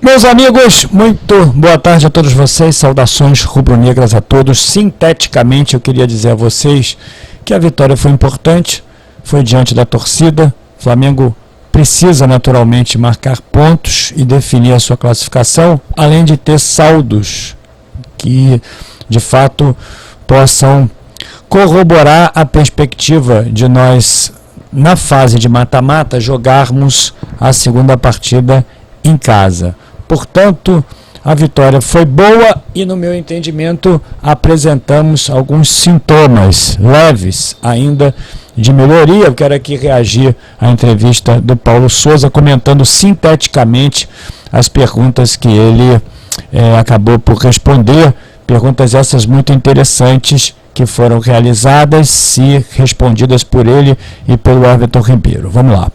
Meus amigos, muito boa tarde a todos vocês, saudações rubro-negras a todos. Sinteticamente eu queria dizer a vocês que a vitória foi importante, foi diante da torcida. O Flamengo precisa naturalmente marcar pontos e definir a sua classificação, além de ter saldos que de fato possam corroborar a perspectiva de nós, na fase de mata-mata, jogarmos a segunda partida em casa. Portanto, a vitória foi boa e, no meu entendimento, apresentamos alguns sintomas leves ainda de melhoria. Eu quero aqui reagir à entrevista do Paulo Souza, comentando sinteticamente as perguntas que ele acabou por responder, perguntas essas muito interessantes que foram realizadas e respondidas por ele e pelo Everton Ribeiro. Vamos lá.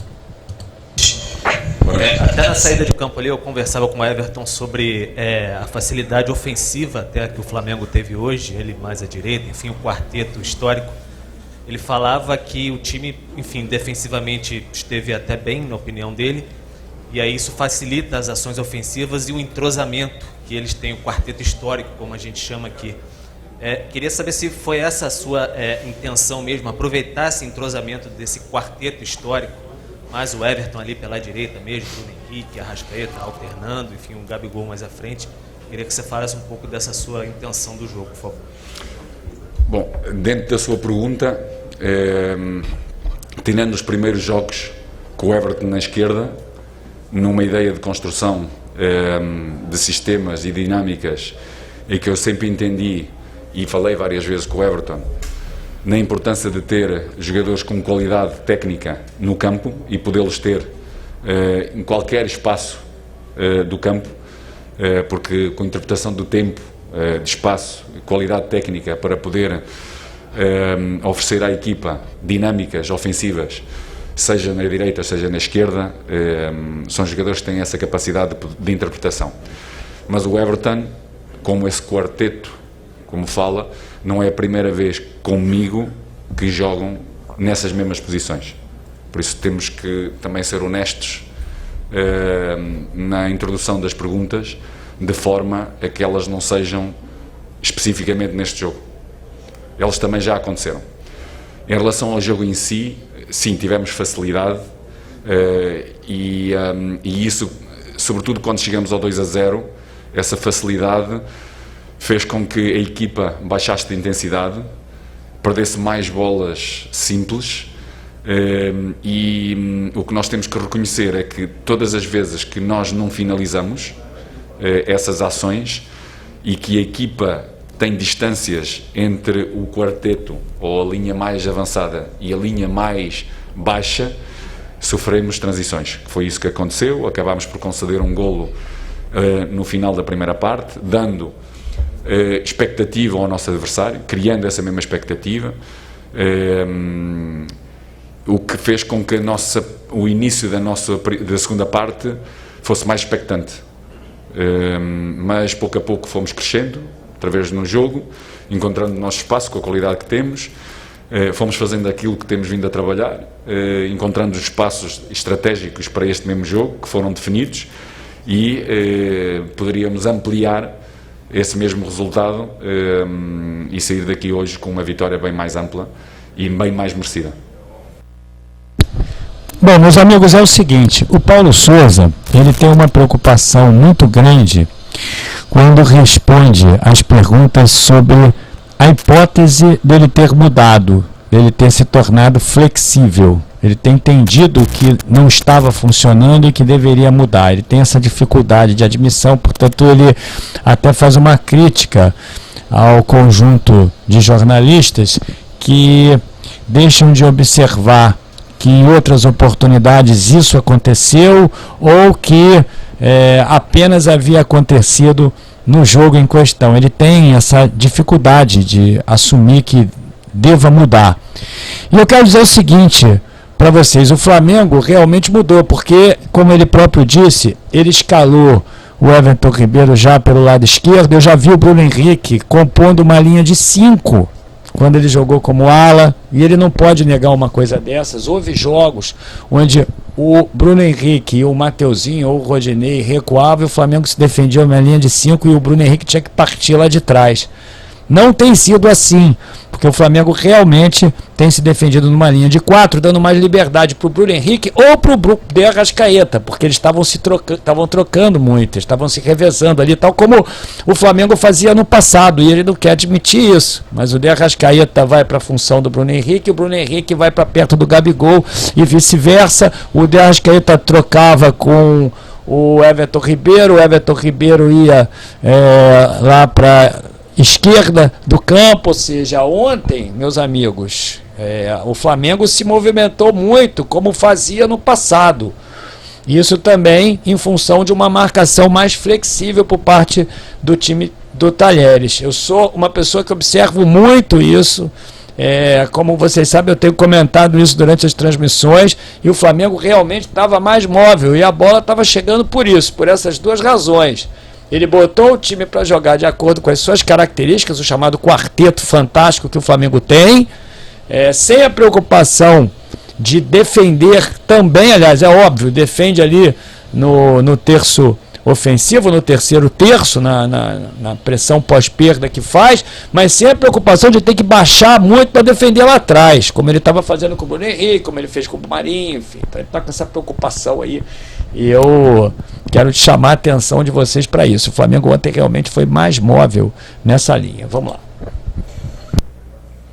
Até na saída de campo ali eu conversava com o Everton sobre a facilidade ofensiva até que o Flamengo teve hoje, ele mais à direita, enfim, o quarteto histórico. Ele falava que o time, enfim, defensivamente esteve até bem, na opinião dele, e aí isso facilita as ações ofensivas e o entrosamento que eles têm, o quarteto histórico, como a gente chama aqui. Queria saber se foi essa a sua intenção mesmo, aproveitar esse entrosamento desse quarteto histórico, mais o Everton ali pela direita mesmo, o Bruno Henrique, Arrascaeta alternando, enfim, um Gabigol mais à frente. Queria que você falasse um pouco dessa sua intenção do jogo, por favor. Bom, dentro da sua pergunta, tirando os primeiros jogos com o Everton na esquerda, numa ideia de construção de sistemas e dinâmicas, em que eu sempre entendi e falei várias vezes com o Everton, na importância de ter jogadores com qualidade técnica no campo e podê-los ter em qualquer espaço do campo, porque com a interpretação do tempo, de espaço, qualidade técnica para poder oferecer à equipa dinâmicas ofensivas, seja na direita, seja na esquerda, são jogadores que têm essa capacidade de interpretação. Mas o Everton, como esse quarteto, como fala, não é a primeira vez comigo que jogam nessas mesmas posições. Por isso temos que também ser honestos na introdução das perguntas, de forma a que elas não sejam especificamente neste jogo. Elas também já aconteceram. Em relação ao jogo em si, sim, tivemos facilidade e isso, sobretudo quando chegamos ao 2-0, essa facilidade fez com que a equipa baixasse de intensidade, perdesse mais bolas simples, e o que nós temos que reconhecer é que todas as vezes que nós não finalizamos essas ações e que a equipa tem distâncias entre o quarteto ou a linha mais avançada e a linha mais baixa, sofremos transições, que foi isso que aconteceu. Acabámos por conceder um golo no final da primeira parte, dando expectativa ao nosso adversário, criando essa mesma expectativa, o que fez com que o início da segunda parte fosse mais expectante, mas pouco a pouco fomos crescendo, através no jogo, encontrando o nosso espaço com a qualidade que temos, fomos fazendo aquilo que temos vindo a trabalhar, encontrando os espaços estratégicos para este mesmo jogo, que foram definidos, e poderíamos ampliar esse mesmo resultado e sair daqui hoje com uma vitória bem mais ampla e bem mais merecida. Bom, meus amigos, é o seguinte, o Paulo Souza, ele tem uma preocupação muito grande quando responde às perguntas sobre a hipótese dele ter mudado, dele ter se tornado flexível. Ele tem entendido que não estava funcionando e que deveria mudar. Ele tem essa dificuldade de admissão, portanto ele até faz uma crítica ao conjunto de jornalistas que deixam de observar que em outras oportunidades isso aconteceu ou que apenas havia acontecido no jogo em questão. Ele tem essa dificuldade de assumir que deva mudar. E eu quero dizer o seguinte para vocês, o Flamengo realmente mudou, porque, como ele próprio disse, ele escalou o Everton Ribeiro já pelo lado esquerdo. Eu já vi o Bruno Henrique compondo uma linha de 5 quando ele jogou como ala, e ele não pode negar uma coisa dessas. Houve jogos onde o Bruno Henrique, o Mateuzinho ou o Rodinei recuavam e o Flamengo se defendia na linha de 5 e o Bruno Henrique tinha que partir lá de trás. Não tem sido assim, porque o Flamengo realmente tem se defendido numa linha de 4, dando mais liberdade para o Bruno Henrique ou para o De Arrascaeta, porque eles estavam trocando muito, estavam se revezando ali, tal como o Flamengo fazia no passado, e ele não quer admitir isso. Mas o De Arrascaeta vai para a função do Bruno Henrique, o Bruno Henrique vai para perto do Gabigol e vice-versa. O De Arrascaeta trocava com o Everton Ribeiro ia lá para esquerda do campo. Ou seja, ontem, meus amigos, o Flamengo se movimentou muito como fazia no passado. Isso também em função de uma marcação mais flexível por parte do time do Talheres. Eu sou uma pessoa que observo muito isso. Como vocês sabem, eu tenho comentado isso durante as transmissões, e o Flamengo realmente estava mais móvel e a bola estava chegando por essas duas razões. Ele botou o time para jogar de acordo com as suas características, o chamado quarteto fantástico que o Flamengo tem, sem a preocupação de defender também. Aliás, é óbvio, defende ali no terço ofensivo, no terceiro terço, na pressão pós-perda que faz, mas sem a preocupação de ter que baixar muito para defender lá atrás, como ele estava fazendo com o Bruno Henrique, como ele fez com o Marinho, enfim. Então ele está com essa preocupação aí, e eu quero chamar a atenção de vocês para isso. O Flamengo ontem realmente foi mais móvel nessa linha. Vamos lá.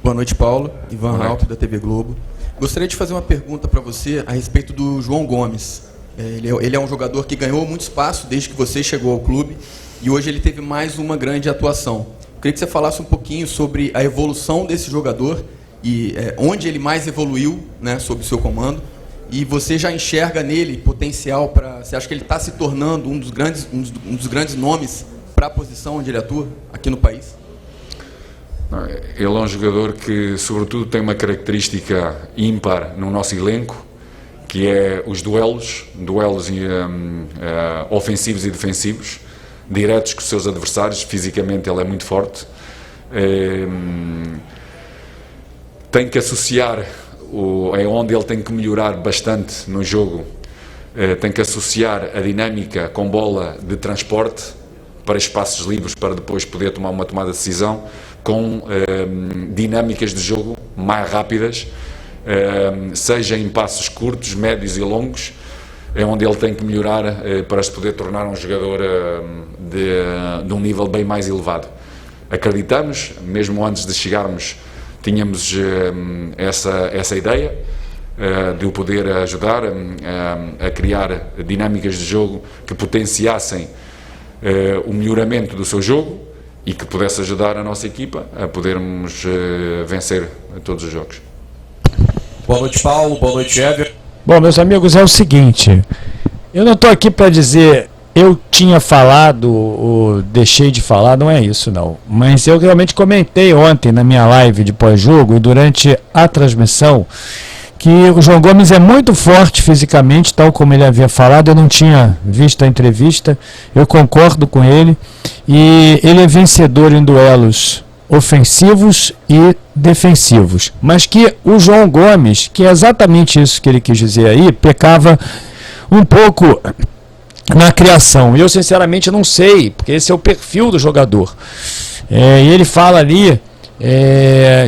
Boa noite, Paulo. Ivan Rauch, da TV Globo. Gostaria de fazer uma pergunta para você a respeito do João Gomes. Ele é um jogador que ganhou muito espaço desde que você chegou ao clube, e hoje ele teve mais uma grande atuação. Eu queria que você falasse um pouquinho sobre a evolução desse jogador e onde ele mais evoluiu, né, sob o seu comando, e você já enxerga nele potencial para... Você acha que ele está se tornando um dos grandes nomes para a posição onde ele atua aqui no país? Ele é um jogador que, sobretudo, tem uma característica ímpar no nosso elenco, que é os duelos ofensivos e defensivos, diretos com os seus adversários. Fisicamente ele é muito forte. Tem que associar, onde ele tem que melhorar bastante no jogo, tem que associar a dinâmica com bola de transporte para espaços livres, para depois poder tomar uma tomada de decisão, com dinâmicas de jogo mais rápidas, seja em passos curtos, médios e longos. É onde ele tem que melhorar para se poder tornar um jogador de um nível bem mais elevado. Acreditamos, mesmo antes de chegarmos, tínhamos essa ideia de o poder ajudar a criar dinâmicas de jogo que potenciassem o melhoramento do seu jogo e que pudesse ajudar a nossa equipa a podermos vencer todos os jogos. Boa noite, Paulo. Boa noite, Everton. Bom, meus amigos, é o seguinte, eu não estou aqui para dizer eu tinha falado ou deixei de falar, não é isso não, mas eu realmente comentei ontem na minha live de pós-jogo e durante a transmissão que o João Gomes é muito forte fisicamente, tal como ele havia falado. Eu não tinha visto a entrevista, eu concordo com ele, e ele é vencedor em duelos ofensivos e defensivos, mas que o João Gomes, que é exatamente isso que ele quis dizer aí, pecava um pouco na criação. Eu sinceramente não sei, porque esse é o perfil do jogador. E ele fala ali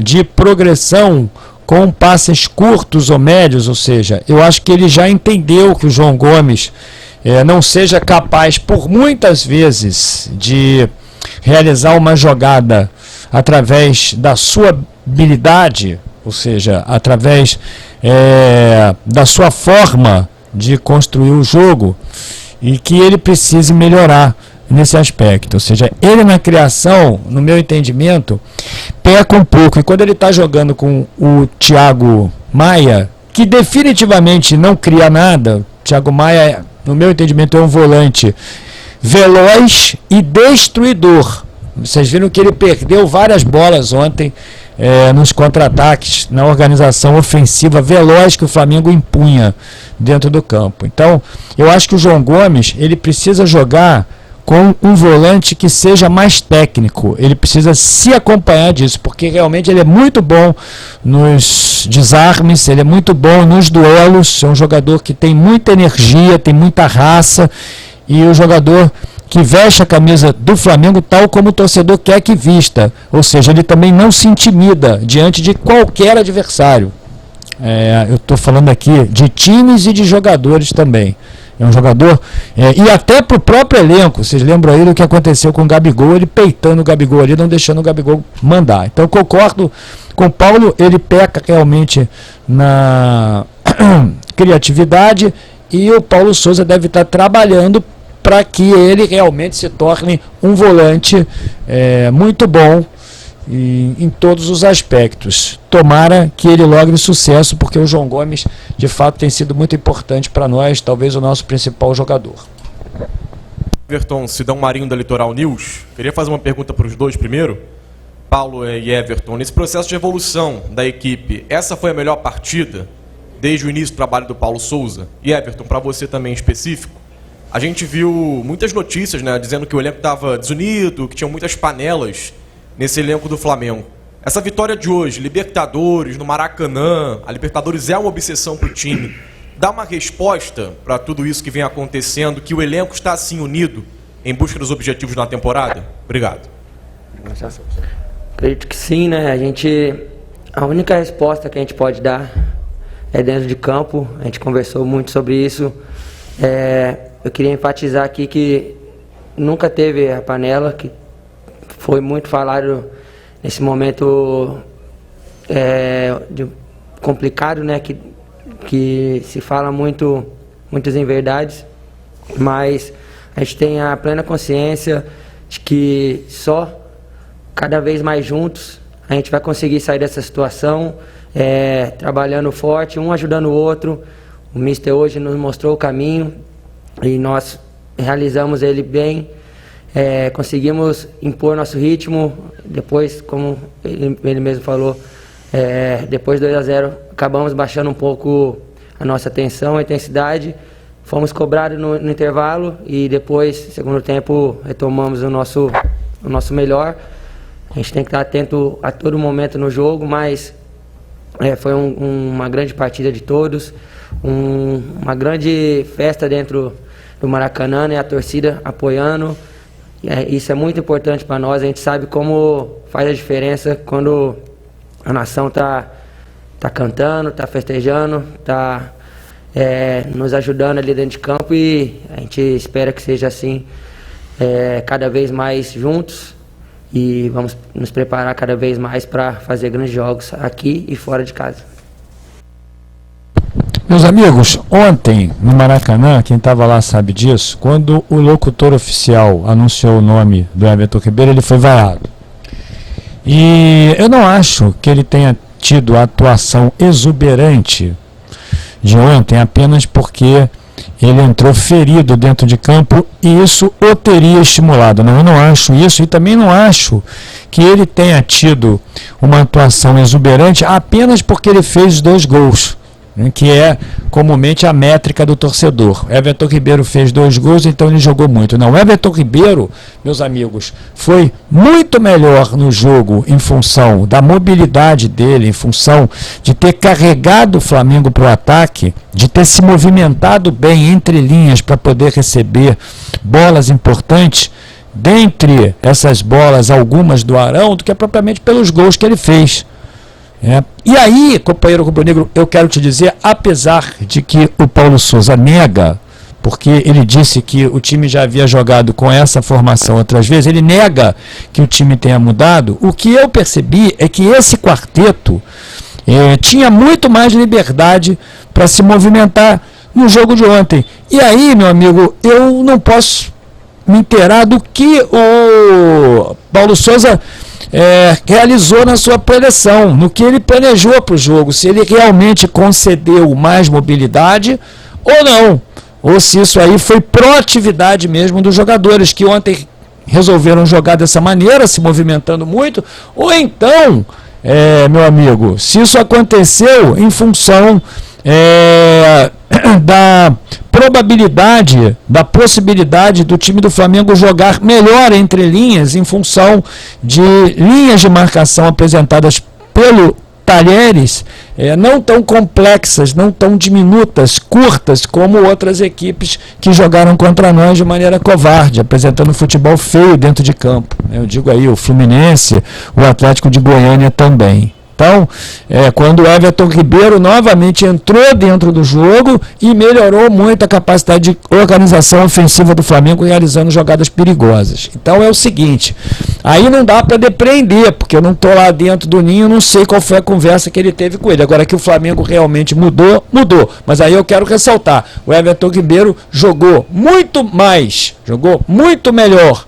de progressão com passes curtos ou médios, ou seja, eu acho que ele já entendeu que o João Gomes não seja capaz por muitas vezes de realizar uma jogada através da sua habilidade, ou seja, através da sua forma de construir o jogo, e que ele precise melhorar nesse aspecto. Ou seja, ele na criação, no meu entendimento, peca um pouco. E quando ele está jogando com o Thiago Maia, que definitivamente não cria nada, Thiago Maia, no meu entendimento, é um volante veloz e destruidor. Vocês viram que ele perdeu várias bolas ontem nos contra-ataques, na organização ofensiva veloz que o Flamengo impunha dentro do campo. Então, eu acho que o João Gomes, ele precisa jogar com um volante que seja mais técnico. Ele precisa se acompanhar disso, porque realmente ele é muito bom nos desarmes, ele é muito bom nos duelos, é um jogador que tem muita energia, tem muita raça, e o jogador que veste a camisa do Flamengo tal como o torcedor quer que vista, ou seja, ele também não se intimida diante de qualquer adversário. Eu estou falando aqui de times e de jogadores também. É um jogador, e até para o próprio elenco, vocês lembram aí do que aconteceu com o Gabigol, ele peitando o Gabigol ali, não deixando o Gabigol mandar. Então eu concordo com o Paulo, ele peca realmente na criatividade, e o Paulo Souza deve estar trabalhando para que ele realmente se torne um volante muito bom em todos os aspectos. Tomara que ele logre sucesso, porque o João Gomes de fato tem sido muito importante para nós, talvez o nosso principal jogador. Everton, Sidão Marinho da Litoral News. Queria fazer uma pergunta para os dois primeiro. Paulo e Everton, nesse processo de evolução da equipe, essa foi a melhor partida desde o início do trabalho do Paulo Souza? E Everton, para você também em específico, a gente viu muitas notícias, né, dizendo que o elenco estava desunido, que tinham muitas panelas nesse elenco do Flamengo. Essa vitória de hoje, Libertadores, no Maracanã, a Libertadores é uma obsessão para o time. Dá uma resposta para tudo isso que vem acontecendo, que o elenco está assim unido em busca dos objetivos na temporada? Obrigado. Acredito que sim, né? A única resposta que a gente pode dar é dentro de campo. A gente conversou muito sobre isso. Eu queria enfatizar aqui que nunca teve a panela, que foi muito falado nesse momento complicado, né? Que se fala muitas inverdades, mas a gente tem a plena consciência de que só cada vez mais juntos a gente vai conseguir sair dessa situação, trabalhando forte, um ajudando o outro. O Mister hoje nos mostrou o caminho e nós realizamos ele bem. Conseguimos impor nosso ritmo. Depois, como ele mesmo falou, depois 2-0, acabamos baixando um pouco a nossa tensão, a intensidade. Fomos cobrados no intervalo e depois, segundo tempo, retomamos o nosso melhor. A gente tem que estar atento a todo momento no jogo, mas foi uma grande partida de todos, uma grande festa dentro do Maracanã, né? A torcida apoiando. Isso é muito importante para nós. A gente sabe como faz a diferença quando a nação tá cantando, tá festejando, tá nos ajudando ali dentro de campo, e a gente espera que seja assim cada vez mais juntos, e vamos nos preparar cada vez mais para fazer grandes jogos aqui e fora de casa. Meus amigos, ontem no Maracanã, quem estava lá sabe disso, quando o locutor oficial anunciou o nome do Everton Ribeiro, ele foi vaiado. E eu não acho que ele tenha tido a atuação exuberante de ontem apenas porque ele entrou ferido dentro de campo e isso o teria estimulado. Não, eu não acho isso, e também não acho que ele tenha tido uma atuação exuberante apenas porque ele fez 2 gols, que é comumente a métrica do torcedor. Everton Ribeiro fez 2 gols, então ele jogou muito. Não, Everton Ribeiro, meus amigos, foi muito melhor no jogo em função da mobilidade dele, em função de ter carregado o Flamengo para o ataque, de ter se movimentado bem entre linhas para poder receber bolas importantes, dentre essas bolas, algumas do Arão, do que propriamente pelos gols que ele fez. E aí, companheiro rubro-negro, eu quero te dizer, apesar de que o Paulo Souza nega, porque ele disse que o time já havia jogado com essa formação outras vezes, ele nega que o time tenha mudado. O que eu percebi é que esse quarteto tinha muito mais liberdade para se movimentar no jogo de ontem. E aí, meu amigo, eu não posso me inteirar do que o Paulo Souza realizou na sua preleção, no que ele planejou para o jogo, se ele realmente concedeu mais mobilidade ou não, ou se isso aí foi proatividade mesmo dos jogadores que ontem resolveram jogar dessa maneira, se movimentando muito, ou então, meu amigo, se isso aconteceu em função da probabilidade, da possibilidade do time do Flamengo jogar melhor entre linhas em função de linhas de marcação apresentadas pelo Talheres, não tão complexas, não tão diminutas, curtas, como outras equipes que jogaram contra nós de maneira covarde, apresentando futebol feio dentro de campo. Eu digo aí o Fluminense, o Atlético de Goiânia também. Então, quando o Everton Ribeiro novamente entrou dentro do jogo e melhorou muito a capacidade de organização ofensiva do Flamengo, realizando jogadas perigosas. Então é o seguinte, aí não dá para depreender, porque eu não estou lá dentro do ninho, não sei qual foi a conversa que ele teve com ele. Agora que o Flamengo realmente mudou. Mas aí eu quero ressaltar, o Everton Ribeiro jogou muito mais, jogou muito melhor,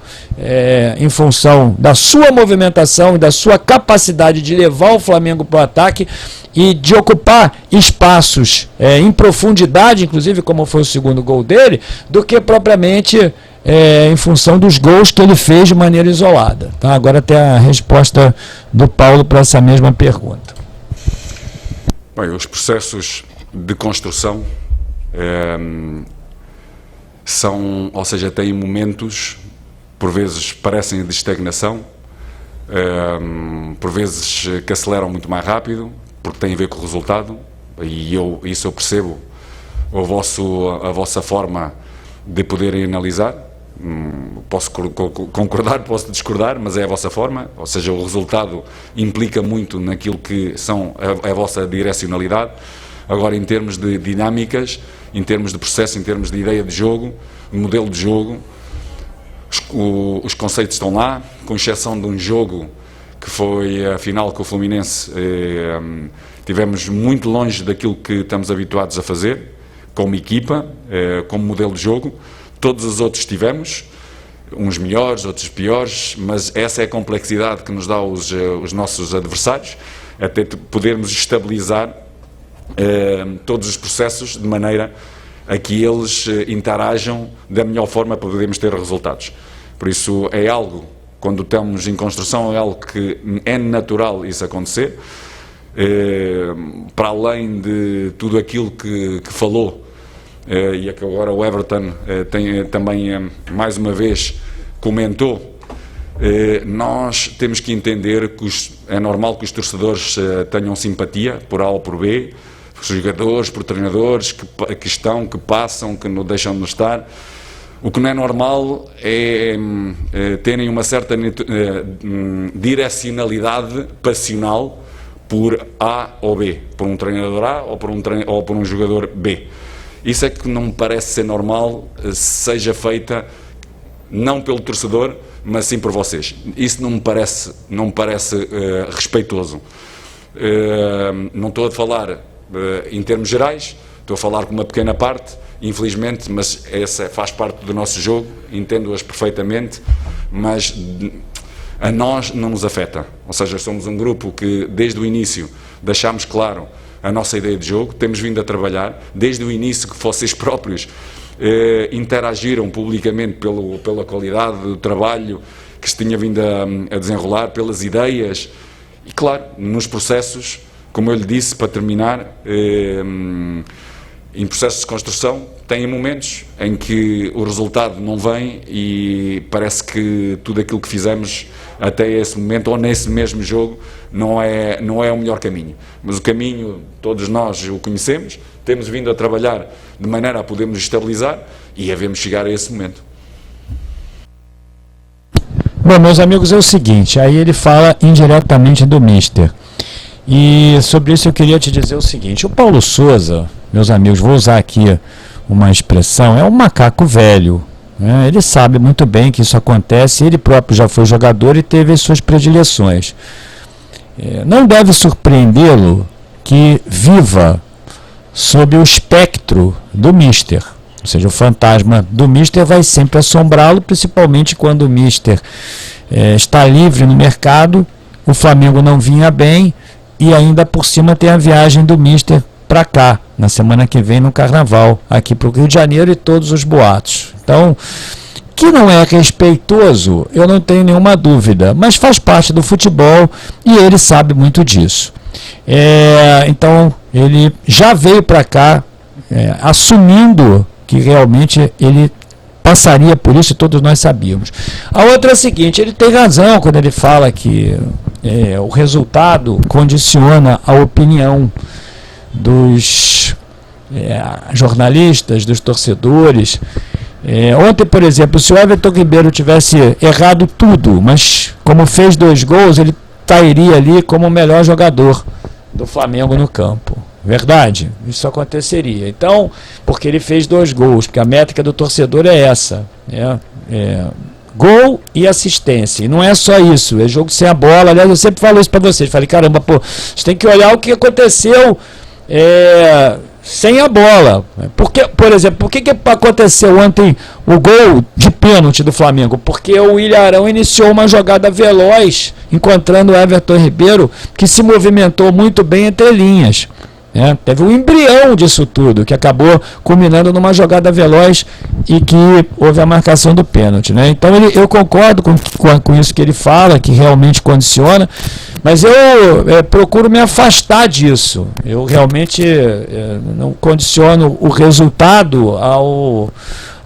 em função da sua movimentação e da sua capacidade de levar o Flamengo para o ataque e de ocupar espaços em profundidade, inclusive como foi o segundo gol dele, do que propriamente em função dos gols que ele fez de maneira isolada. Tá? Agora tem a resposta do Paulo para essa mesma pergunta. Bem, os processos de construção têm momentos, por vezes parecem de estagnação, por vezes que aceleram muito mais rápido, porque tem a ver com o resultado, e isso eu percebo a vossa forma de poderem analisar. Posso concordar, posso discordar, mas é a vossa forma, ou seja, o resultado implica muito naquilo que são a vossa direcionalidade. Agora, em termos de dinâmicas, em termos de processo, em termos de ideia de jogo, modelo de jogo, os conceitos estão lá, com exceção de um jogo que foi a final com o Fluminense. Tivemos muito longe daquilo que estamos habituados a fazer, como equipa, como modelo de jogo. Todos os outros tivemos, uns melhores, outros piores, mas essa é a complexidade que nos dá os nossos adversários, até podermos estabilizar todos os processos de maneira a que eles interajam da melhor forma para podermos ter resultados. Por isso é algo, quando estamos em construção, é algo que é natural isso acontecer, para além de tudo aquilo que falou, e é que agora o Everton também mais uma vez comentou, nós temos que entender que é normal que os torcedores tenham simpatia por A ou por B, por jogadores, por treinadores que estão, que passam, que não deixam de estar. O que não é normal é terem uma certa direcionalidade passional por A ou B, por um treinador A ou por um jogador B. Isso é que não me parece ser normal, seja feita não pelo torcedor, mas sim por vocês. Isso não me parece respeitoso. Não estou a falar em termos gerais, estou a falar com uma pequena parte, infelizmente, mas essa faz parte do nosso jogo, entendo-as perfeitamente, mas a nós não nos afeta. Ou seja, somos um grupo que desde o início deixámos claro a nossa ideia de jogo, temos vindo a trabalhar, desde o início que vocês próprios interagiram publicamente pela qualidade do trabalho que se tinha vindo a desenrolar, pelas ideias e, claro, nos processos, como eu lhe disse, para terminar, em processos de construção, tem momentos em que o resultado não vem e parece que tudo aquilo que fizemos até esse momento, ou nesse mesmo jogo, não é o melhor caminho. Mas o caminho, todos nós o conhecemos, temos vindo a trabalhar de maneira a podermos estabilizar e havemos chegar a esse momento. Bom, meus amigos, é o seguinte, aí ele fala indiretamente do Mister. E sobre isso eu queria te dizer o seguinte, o Paulo Souza, meus amigos, vou usar aqui uma expressão, é um macaco velho, né? Ele sabe muito bem que isso acontece, ele próprio já foi jogador e teve as suas predileções. Não deve surpreendê-lo que viva sob o espectro do Mister, ou seja, o fantasma do Mister vai sempre assombrá-lo, principalmente quando o Mister está livre no mercado, o Flamengo não vinha bem, e ainda por cima tem a viagem do Mister para cá, na semana que vem no Carnaval, aqui para o Rio de Janeiro e todos os boatos. Então, que não é respeitoso, eu não tenho nenhuma dúvida, mas faz parte do futebol e ele sabe muito disso. Então ele já veio para cá assumindo que realmente ele passaria por isso, e todos nós sabíamos. A outra é a seguinte, ele tem razão quando ele fala que o resultado condiciona a opinião dos jornalistas, dos torcedores. Ontem, por exemplo, se o Everton Ribeiro tivesse errado tudo, mas como fez 2 gols, ele estaria ali como o melhor jogador do Flamengo no campo. Verdade? Isso aconteceria. Então, porque ele fez 2 gols, porque a métrica do torcedor é essa. Gol e assistência. E não é só isso, é jogo sem a bola. Aliás, eu sempre falo isso para vocês. Falei, caramba, você tem que olhar o que aconteceu sem a bola. Porque, por exemplo, por que aconteceu ontem o gol de pênalti do Flamengo? Porque o Ilharão iniciou uma jogada veloz, encontrando o Everton Ribeiro, que se movimentou muito bem entre linhas. Teve um embrião disso tudo, que acabou culminando numa jogada veloz e que houve a marcação do pênalti. Então eu concordo com isso que ele fala, que realmente condiciona, mas eu procuro me afastar disso. Eu realmente não condiciono o resultado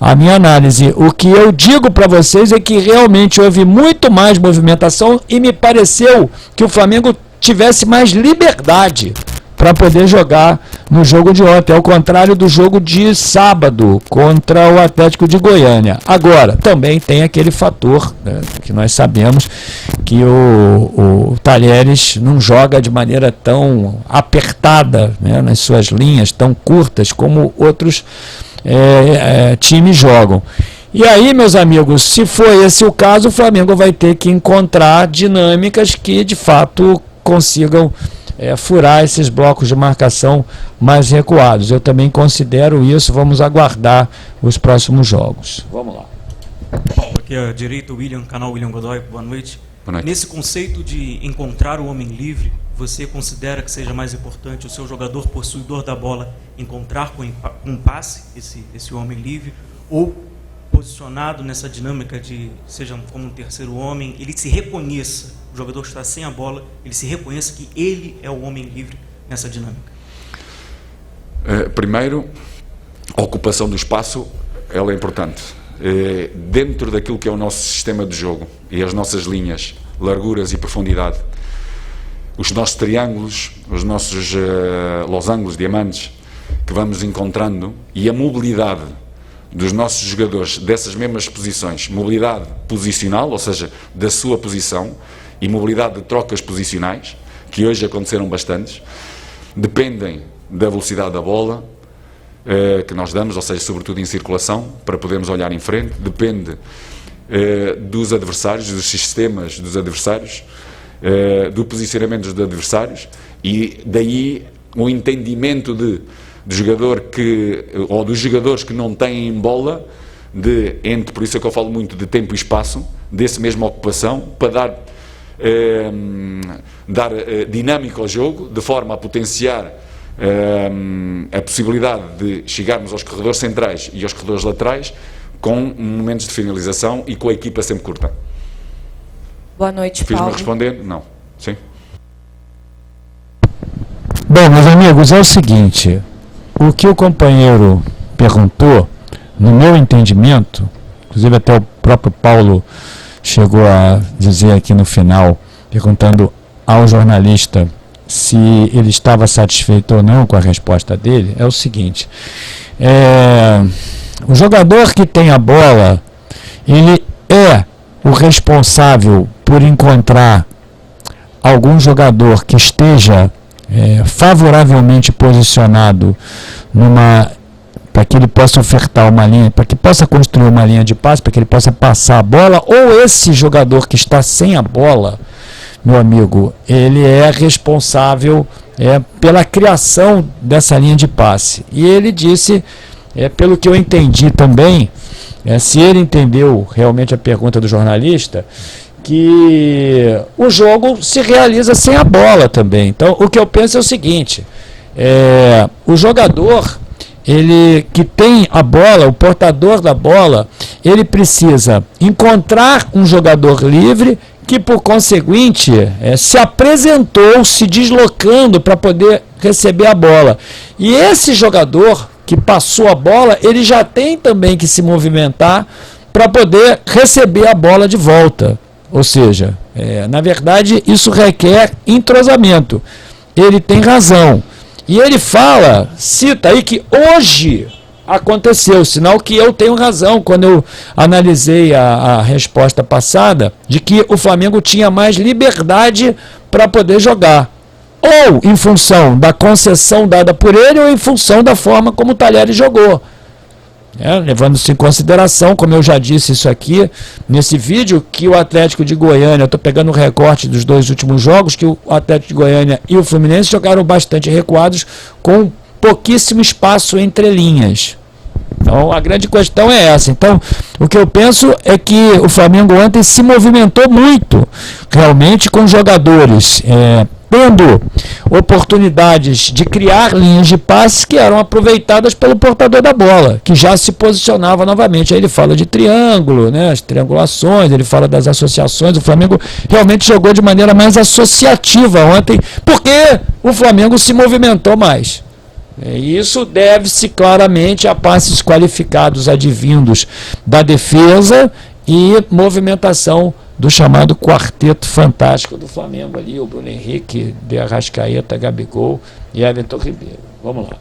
à minha análise. O que eu digo para vocês é que realmente houve muito mais movimentação e me pareceu que o Flamengo tivesse mais liberdade para poder jogar no jogo de ontem, ao contrário do jogo de sábado contra o Atlético de Goiânia. Agora, também tem aquele fator, que nós sabemos que o Talheres não joga de maneira tão apertada, nas suas linhas tão curtas como outros times jogam. E aí, meus amigos, se for esse o caso, o Flamengo vai ter que encontrar dinâmicas que de fato consigam furar esses blocos de marcação mais recuados. Eu também considero isso. Vamos aguardar os próximos jogos. Vamos lá. Aqui à direita, William, canal William Godoy. Boa noite. Boa noite. Nesse conceito de encontrar o homem livre, você considera que seja mais importante o seu jogador possuidor da bola encontrar com um passe esse homem livre, ou posicionado nessa dinâmica de, seja como um terceiro homem, ele se reconheça, o jogador que está sem a bola, ele se reconheça que ele é o homem livre nessa dinâmica? Primeiro, a ocupação do espaço, ela é importante. Dentro daquilo que é o nosso sistema de jogo e as nossas linhas, larguras e profundidade, os nossos triângulos, os nossos losangos, diamantes, que vamos encontrando, e a mobilidade dos nossos jogadores dessas mesmas posições, mobilidade posicional, ou seja, da sua posição, e mobilidade de trocas posicionais, que hoje aconteceram bastantes, dependem da velocidade da bola que nós damos, ou seja, sobretudo em circulação, para podermos olhar em frente, depende dos adversários, dos sistemas dos adversários, do posicionamento dos adversários, e daí o entendimento do jogador ou dos jogadores que não têm bola, por isso é que eu falo muito de tempo e espaço, dessa mesma ocupação, para dar dinâmica ao jogo, de forma a potenciar a possibilidade de chegarmos aos corredores centrais e aos corredores laterais com momentos de finalização e com a equipa sempre curta. Boa noite, Paulo. Fiz-me responder? Não. Sim? Bom, meus amigos, é o seguinte, o que o companheiro perguntou, no meu entendimento, inclusive até o próprio Paulo chegou a dizer aqui no final, perguntando ao jornalista se ele estava satisfeito ou não com a resposta dele, é o seguinte, o jogador que tem a bola, ele é o responsável por encontrar algum jogador que esteja favoravelmente posicionado para que ele possa ofertar uma linha, para que possa construir uma linha de passe, para que ele possa passar a bola, ou esse jogador que está sem a bola, meu amigo, ele é responsável pela criação dessa linha de passe. E ele disse, pelo que eu entendi também, se ele entendeu realmente a pergunta do jornalista, que o jogo se realiza sem a bola também. Então, o que eu penso é o seguinte, o jogador, ele que tem a bola, o portador da bola, ele precisa encontrar um jogador livre que por conseguinte se apresentou se deslocando para poder receber a bola. E esse jogador que passou a bola, ele já tem também que se movimentar para poder receber a bola de volta. Ou seja, na verdade, isso requer entrosamento. Ele tem razão. E ele cita aí que hoje aconteceu, sinal que eu tenho razão quando eu analisei a resposta passada, de que o Flamengo tinha mais liberdade para poder jogar. Ou em função da concessão dada por ele, ou em função da forma como o Talheres jogou. Levando-se em consideração, como eu já disse isso aqui nesse vídeo, que o Atlético de Goiânia, eu estou pegando o recorte dos 2 últimos jogos, que o Atlético de Goiânia e o Fluminense jogaram bastante recuados, com pouquíssimo espaço entre linhas. Então a grande questão é essa. Então o que eu penso é que o Flamengo ontem se movimentou muito, realmente, com jogadores tendo oportunidades de criar linhas de passes que eram aproveitadas pelo portador da bola, que já se posicionava novamente. Aí ele fala de triângulo, as triangulações, ele fala das associações. O Flamengo realmente jogou de maneira mais associativa ontem, porque o Flamengo se movimentou mais. Isso deve-se claramente a passes qualificados advindos da defesa e movimentação do chamado quarteto fantástico do Flamengo ali, o Bruno Henrique, De Arrascaeta, Gabigol e Everton Ribeiro. Vamos lá.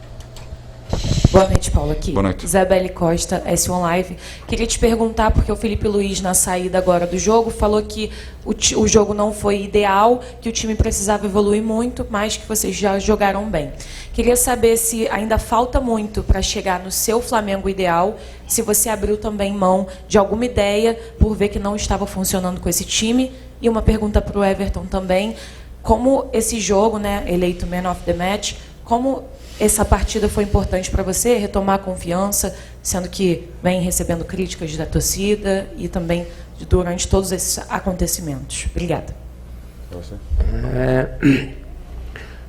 Boa noite, Paulo. Aqui. Boa noite. Isabelle Costa, S1 Live. Queria te perguntar, porque o Felipe Luiz, na saída agora do jogo, falou que o jogo não foi ideal, que o time precisava evoluir muito, mas que vocês já jogaram bem. Queria saber se ainda falta muito para chegar no seu Flamengo ideal, se você abriu também mão de alguma ideia por ver que não estava funcionando com esse time. E uma pergunta para o Everton também, como esse jogo, eleito Man of the Match, como essa partida foi importante para você retomar a confiança, sendo que vem recebendo críticas da torcida e também durante todos esses acontecimentos. Obrigada.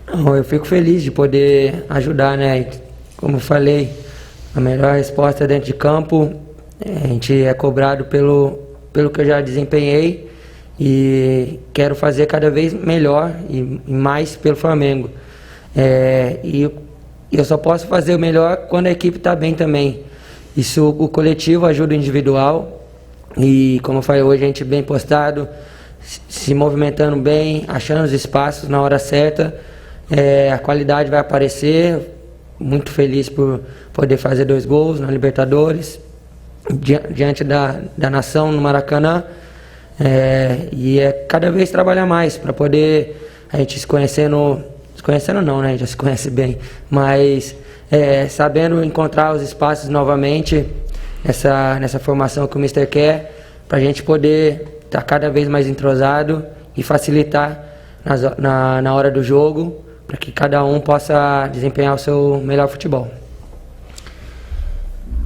Eu fico feliz de poder ajudar, Como eu falei, a melhor resposta dentro de campo, a gente é cobrado pelo que eu já desempenhei e quero fazer cada vez melhor e mais pelo Flamengo. E eu só posso fazer o melhor quando a equipe está bem também. Isso, o coletivo ajuda o individual. E, como eu falei hoje, a gente bem postado, se movimentando bem, achando os espaços na hora certa. A qualidade vai aparecer. Muito feliz por poder fazer 2 gols na Libertadores, diante da nação no Maracanã. E cada vez trabalhar mais para poder a gente se conhecendo não, a gente já se conhece bem, mas sabendo encontrar os espaços novamente nessa formação que o Mister quer, para a gente poder estar cada vez mais entrosado e facilitar na hora do jogo, para que cada um possa desempenhar o seu melhor futebol.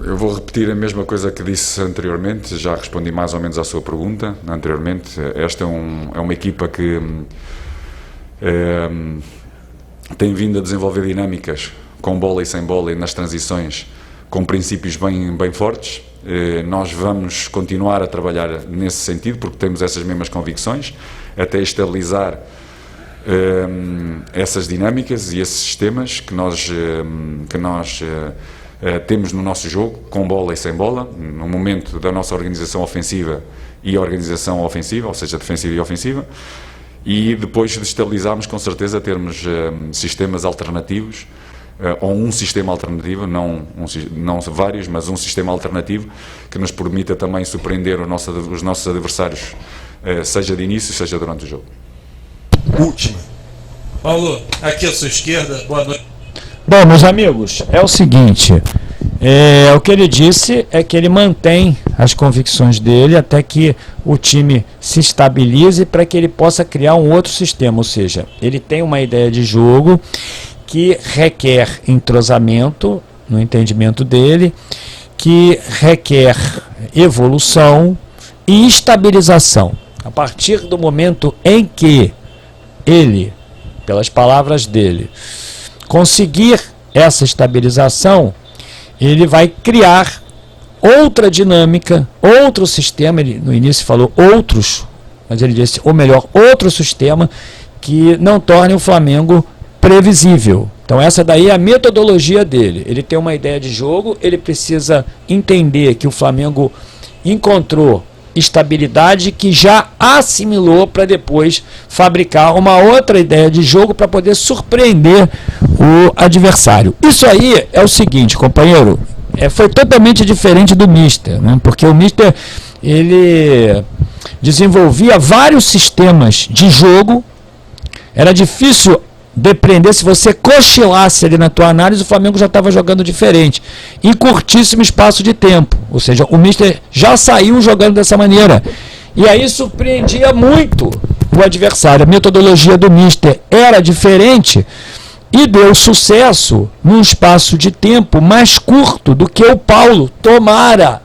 Eu vou repetir a mesma coisa que disse anteriormente, já respondi mais ou menos à sua pergunta anteriormente. Esta é uma equipa que tem vindo a desenvolver dinâmicas com bola e sem bola e nas transições com princípios bem fortes. Nós vamos continuar a trabalhar nesse sentido porque temos essas mesmas convicções, até estabilizar essas dinâmicas e esses sistemas que nós temos no nosso jogo, com bola e sem bola, no momento da nossa organização ofensiva e organização ofensiva, ou seja, defensiva e ofensiva. E depois de estabilizarmos, com certeza, termos sistemas alternativos, ou um sistema alternativo, não vários, mas um sistema alternativo que nos permita também surpreender os nossos adversários, seja de início, seja durante o jogo. Último. Paulo, aqui à sua esquerda, boa noite. Bom, meus amigos, é o seguinte, o que ele disse é que ele mantém as convicções dele até que o time se estabilize para que ele possa criar um outro sistema, ou seja, ele tem uma ideia de jogo que requer entrosamento, no entendimento dele, que requer evolução e estabilização. A partir do momento em que ele, pelas palavras dele, conseguir essa estabilização, ele vai criar outra dinâmica, outro sistema. Ele no início falou outros mas ele disse, ou melhor, outro sistema que não torne o Flamengo previsível. Então essa daí é a metodologia dele. Ele tem uma ideia de jogo, ele precisa entender que o Flamengo encontrou estabilidade, que já assimilou para depois fabricar uma outra ideia de jogo para poder surpreender o adversário. Isso aí é o seguinte, companheiro, foi totalmente diferente do Mister, né? Porque o Mister ele desenvolvia vários sistemas de jogo, era difícil depender, se você cochilasse ali na tua análise, o Flamengo já estava jogando diferente, em curtíssimo espaço de tempo, ou seja, o Mister já saiu jogando dessa maneira, e aí surpreendia muito o adversário. A metodologia do Mister era diferente e deu sucesso num espaço de tempo mais curto do que o Paulo, tomara,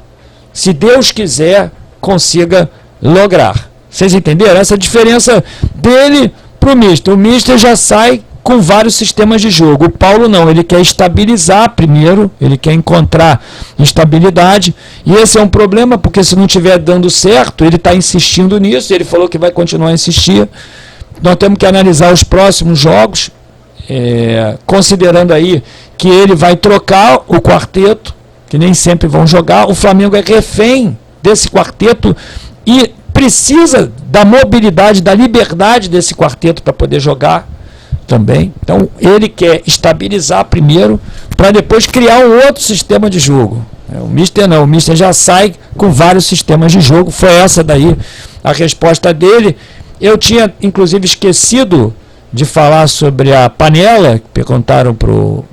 se Deus quiser, consiga lograr. Vocês entenderam? Essa diferença dele para o Mister. O Mister já sai com vários sistemas de jogo. O Paulo não, ele quer estabilizar primeiro, ele quer encontrar estabilidade, e esse é um problema, porque se não estiver dando certo, ele está insistindo nisso, ele falou que vai continuar a insistir. Nós temos que analisar os próximos jogos, considerando aí que ele vai trocar o quarteto, que nem sempre vão jogar. O Flamengo é refém desse quarteto e precisa da mobilidade, da liberdade desse quarteto para poder jogar também. Então ele quer estabilizar primeiro para depois criar um outro sistema de jogo. O Mister não, o Mister já sai com vários sistemas de jogo. Foi essa daí a resposta dele. Eu tinha inclusive esquecido de falar sobre a panela, que perguntaram para o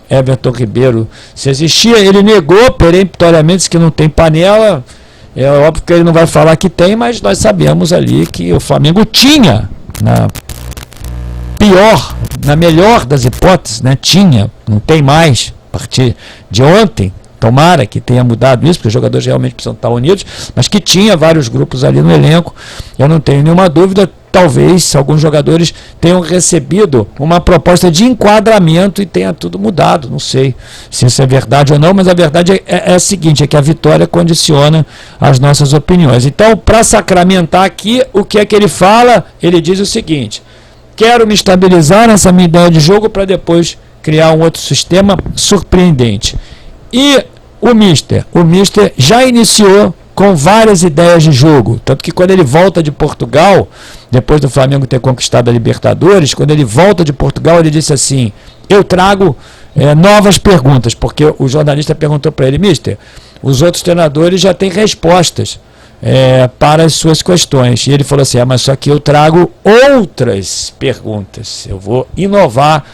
Everton Ribeiro se existia. Ele negou peremptoriamente que não tem panela. É óbvio que ele não vai falar que tem, mas nós sabemos ali que o Flamengo tinha, na melhor das hipóteses, né? Tinha, não tem mais, a partir de ontem, tomara que tenha mudado isso, porque os jogadores realmente precisam estar unidos, mas que tinha vários grupos ali no elenco. Eu não tenho nenhuma dúvida, talvez alguns jogadores tenham recebido uma proposta de enquadramento e tenha tudo mudado. Não sei se isso é verdade ou não, mas a verdade é a seguinte, é que a vitória condiciona as nossas opiniões. Então, para sacramentar aqui, o que é que ele fala? Ele diz o seguinte: quero me estabilizar nessa minha ideia de jogo para depois criar um outro sistema surpreendente. E o Mister já iniciou com várias ideias de jogo, tanto que quando ele volta de Portugal, depois do Flamengo ter conquistado a Libertadores, quando ele volta de Portugal, ele disse assim: eu trago novas perguntas, porque o jornalista perguntou para ele: Mister, os outros treinadores já têm respostas para as suas questões, e ele falou assim: mas só que eu trago outras perguntas, eu vou inovar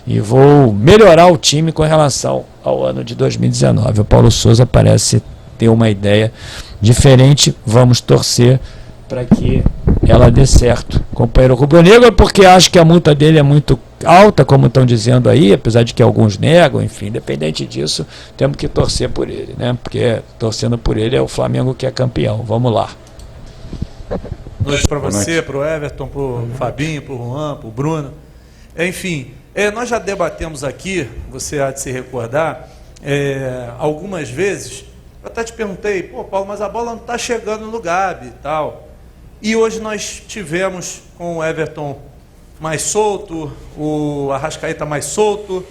e vou melhorar o time com relação ao ano de 2019. O Paulo Souza parece ter uma ideia diferente, vamos torcer para que ela dê certo. Companheiro rubro-negro, porque acho que a multa dele é muito alta, como estão dizendo aí, apesar de que alguns negam, enfim, independente disso, temos que torcer por ele, né? Porque torcendo por ele é o Flamengo que é campeão. Vamos lá. Noite para você, para o Everton, para o Fabinho, para o Juan, para o Bruno. Enfim, nós já debatemos aqui, você há de se recordar, algumas vezes. Eu até te perguntei: pô, Paulo, mas a bola não está chegando no Gabi e tal. E hoje nós tivemos com o Everton mais solto, o Arrascaeta mais solto,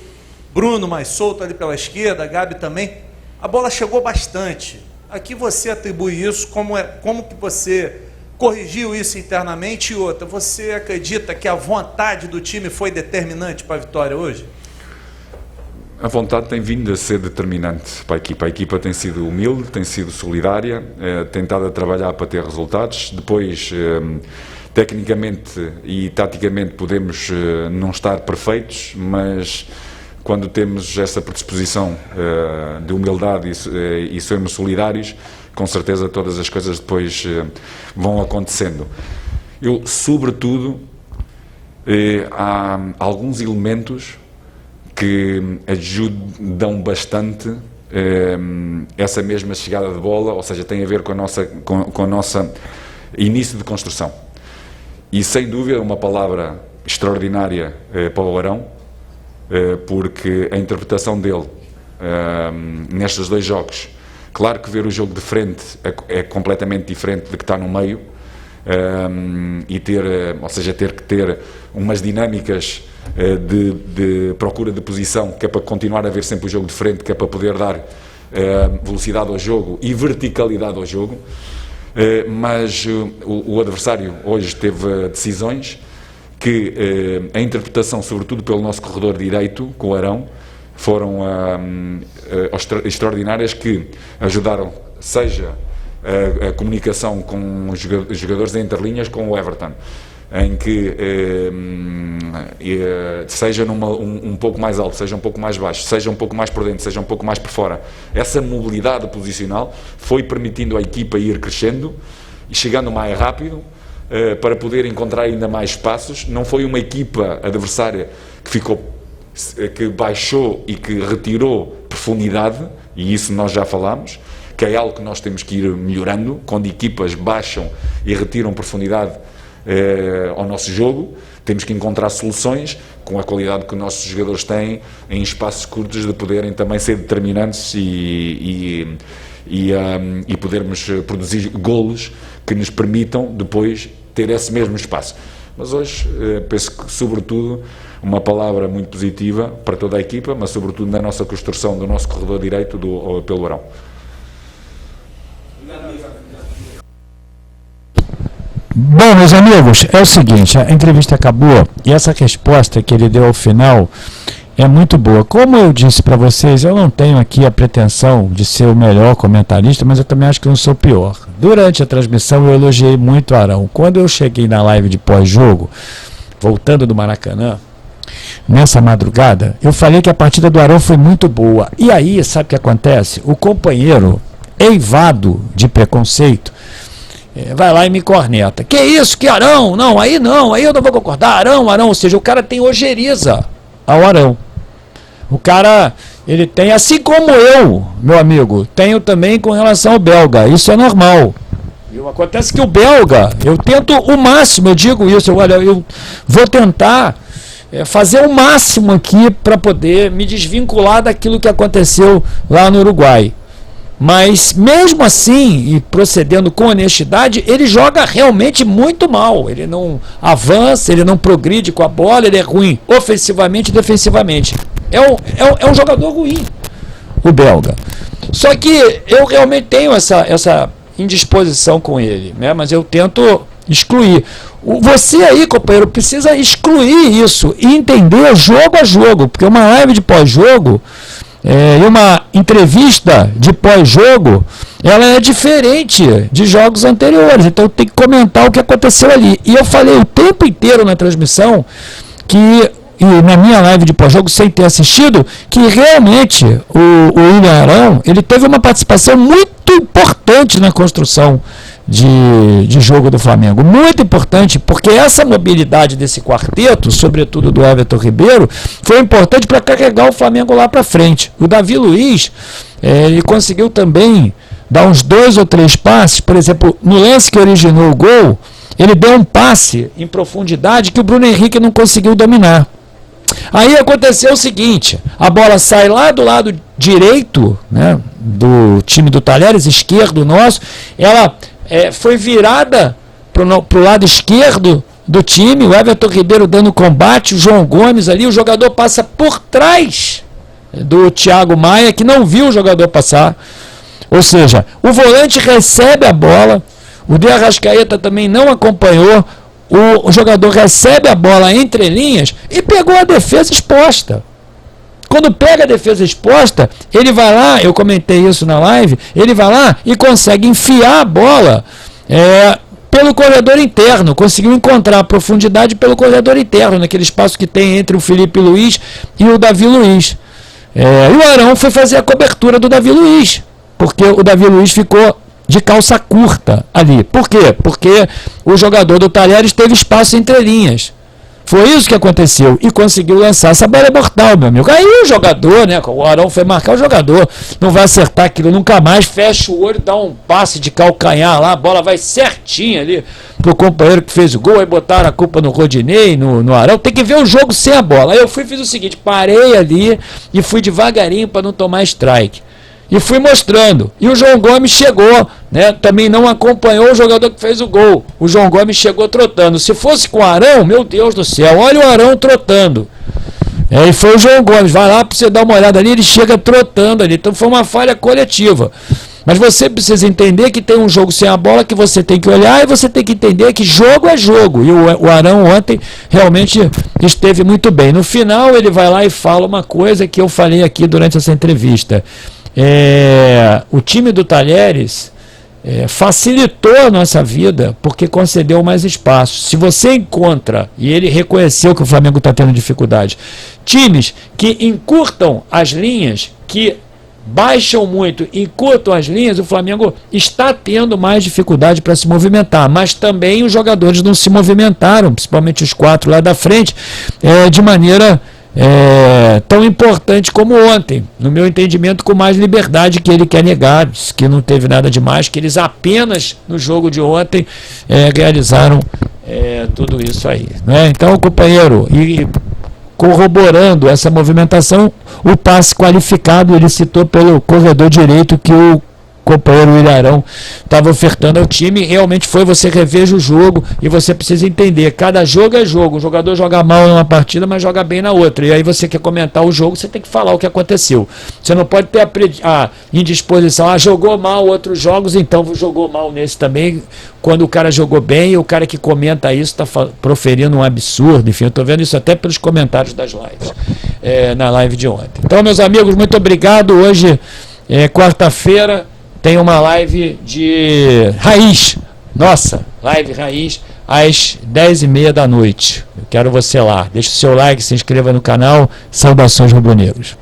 Bruno mais solto ali pela esquerda, Gabi também. A bola chegou bastante. Aqui você atribui isso, como que você corrigiu isso internamente? E outra, você acredita que a vontade do time foi determinante para a vitória hoje? A vontade tem vindo a ser determinante para a equipa. A equipa tem sido humilde, tem sido solidária, tem estado a trabalhar para ter resultados. Depois, tecnicamente e taticamente, podemos não estar perfeitos, mas quando temos essa predisposição de humildade e sermos solidários, com certeza todas as coisas depois vão acontecendo. Eu, sobretudo, há alguns elementos que ajudam bastante essa mesma chegada de bola, ou seja, tem a ver com a nossa início de construção. E sem dúvida uma palavra extraordinária para o Arão, porque a interpretação dele nestes dois jogos, claro que ver o jogo de frente é completamente diferente do que está no meio, e ter que ter umas dinâmicas de procura de posição, que é para continuar a ver sempre o jogo de frente, que é para poder dar velocidade ao jogo e verticalidade ao jogo. Mas o adversário hoje teve decisões que a interpretação, sobretudo pelo nosso corredor direito, com o Arão, foram extraordinárias, que ajudaram, seja a comunicação com os jogadores de interlinhas, com o Everton, em que seja um pouco mais alto, seja um pouco mais baixo, seja um pouco mais por dentro, seja um pouco mais por fora. Essa mobilidade posicional foi permitindo à equipa ir crescendo e chegando mais rápido, para poder encontrar ainda mais espaços. Não foi uma equipa adversária que baixou e que retirou profundidade, e isso nós já falámos, que é algo que nós temos que ir melhorando. Quando equipas baixam e retiram profundidade ao nosso jogo, temos que encontrar soluções com a qualidade que os nossos jogadores têm, em espaços curtos, de poderem também ser determinantes e podermos produzir golos que nos permitam depois ter esse mesmo espaço. Mas hoje penso que, sobretudo, uma palavra muito positiva para toda a equipa, mas sobretudo na nossa construção do nosso corredor direito pelo Arão. Bom, meus amigos, é o seguinte, a entrevista acabou e essa resposta que ele deu ao final é muito boa. Como eu disse para vocês, eu não tenho aqui a pretensão de ser o melhor comentarista, mas eu também acho que não sou o pior. Durante a transmissão eu elogiei muito o Arão. Quando eu cheguei na live de pós-jogo, voltando do Maracanã, nessa madrugada, eu falei que a partida do Arão foi muito boa. E aí, sabe o que acontece? O companheiro, eivado de preconceito, vai lá e me corneta. Que isso? Que Arão? Não, aí eu não vou concordar. Arão, ou seja, o cara tem ojeriza ao Arão. O cara, ele tem, assim como eu, meu amigo, tenho também com relação ao belga. Isso é normal. Acontece que o belga, eu tento o máximo, eu digo isso, eu vou tentar fazer o máximo aqui para poder me desvincular daquilo que aconteceu lá no Uruguai. Mas mesmo assim, e procedendo com honestidade, ele joga realmente muito mal. Ele não avança, ele não progride com a bola, ele é ruim ofensivamente e defensivamente. É um jogador ruim, o belga. Só que eu realmente tenho essa indisposição com ele, né? Mas eu tento excluir. Você aí, companheiro, precisa excluir isso e entender jogo a jogo, porque uma live de pós-jogo e uma entrevista de pós-jogo, ela é diferente de jogos anteriores, então tem que comentar o que aconteceu ali. E eu falei o tempo inteiro na transmissão, e na minha live de pós-jogo, sem ter assistido, que realmente o William Arão, ele teve uma participação muito importante na construção de jogo do Flamengo, muito importante, porque essa mobilidade desse quarteto, sobretudo do Everton Ribeiro, foi importante para carregar o Flamengo lá para frente. O Davi Luiz, ele conseguiu também dar uns 2 ou 3 passes, por exemplo, no lance que originou o gol, ele deu um passe em profundidade que o Bruno Henrique não conseguiu dominar. Aí aconteceu o seguinte, a bola sai lá do lado direito, né, do time do Talheres, esquerdo nosso, ela foi virada para o lado esquerdo do time, o Everton Ribeiro dando combate, o João Gomes ali, o jogador passa por trás do Thiago Maia, que não viu o jogador passar, ou seja, o volante recebe a bola, o De Arrascaeta também não acompanhou, o jogador recebe a bola entre linhas e pegou a defesa exposta. Quando pega a defesa exposta, ele vai lá, eu comentei isso na live, ele vai lá e consegue enfiar a bola pelo corredor interno, conseguiu encontrar a profundidade pelo corredor interno, naquele espaço que tem entre o Felipe Luiz e o Davi Luiz. E o Arão foi fazer a cobertura do Davi Luiz, porque o Davi Luiz ficou de calça curta ali. Por quê? Porque o jogador do Talheres teve espaço entre linhas. Foi isso que aconteceu e conseguiu lançar. Essa bola é mortal, meu amigo. Aí o jogador, né? O Arão foi marcar, o jogador não vai acertar aquilo nunca mais. Fecha o olho, dá um passe de calcanhar lá, a bola vai certinha ali pro companheiro que fez o gol. Aí botaram a culpa no Rodinei, no Arão. Tem que ver o jogo sem a bola. Aí eu fiz o seguinte: parei ali e fui devagarinho para não tomar strike. e fui mostrando. E o João Gomes chegou, né? Também não acompanhou o jogador que fez o gol. O João Gomes chegou trotando. Se fosse com o Arão, meu Deus do céu, olha o Arão trotando. E foi o João Gomes, vai lá para você dar uma olhada ali, ele chega trotando ali. Então foi uma falha coletiva. Mas você precisa entender que tem um jogo sem a bola que você tem que olhar, e você tem que entender que jogo é jogo. E o Arão ontem realmente esteve muito bem. No final ele vai lá e fala uma coisa que eu falei aqui durante essa entrevista. O time do Talheres facilitou a nossa vida porque concedeu mais espaço. Se você encontra, e ele reconheceu que o Flamengo está tendo dificuldade, times que encurtam as linhas, que baixam muito, encurtam as linhas, o Flamengo está tendo mais dificuldade para se movimentar, mas também os jogadores não se movimentaram, principalmente os 4 lá da frente, de maneira tão importante como ontem, no meu entendimento, com mais liberdade, que ele quer negar, que não teve nada demais, que eles apenas no jogo de ontem realizaram tudo isso aí, né? Então, companheiro, e corroborando essa movimentação, o passe qualificado, ele citou pelo corredor direito que o companheiro Ilharão estava ofertando ao time. Realmente foi, você reveja o jogo e você precisa entender, cada jogo é jogo, o jogador joga mal numa partida, mas joga bem na outra, e aí você quer comentar o jogo, você tem que falar o que aconteceu. Você não pode ter a indisposição, jogou mal outros jogos, então jogou mal nesse também, quando o cara jogou bem, e o cara que comenta isso está proferindo um absurdo. Enfim, eu estou vendo isso até pelos comentários das lives, na live de ontem. Então, meus amigos, muito obrigado. Hoje é quarta-feira, tem uma live de raiz, nossa, live raiz, às 10h30 da noite. Eu quero você lá. Deixe o seu like, se inscreva no canal. Saudações rubro-negros.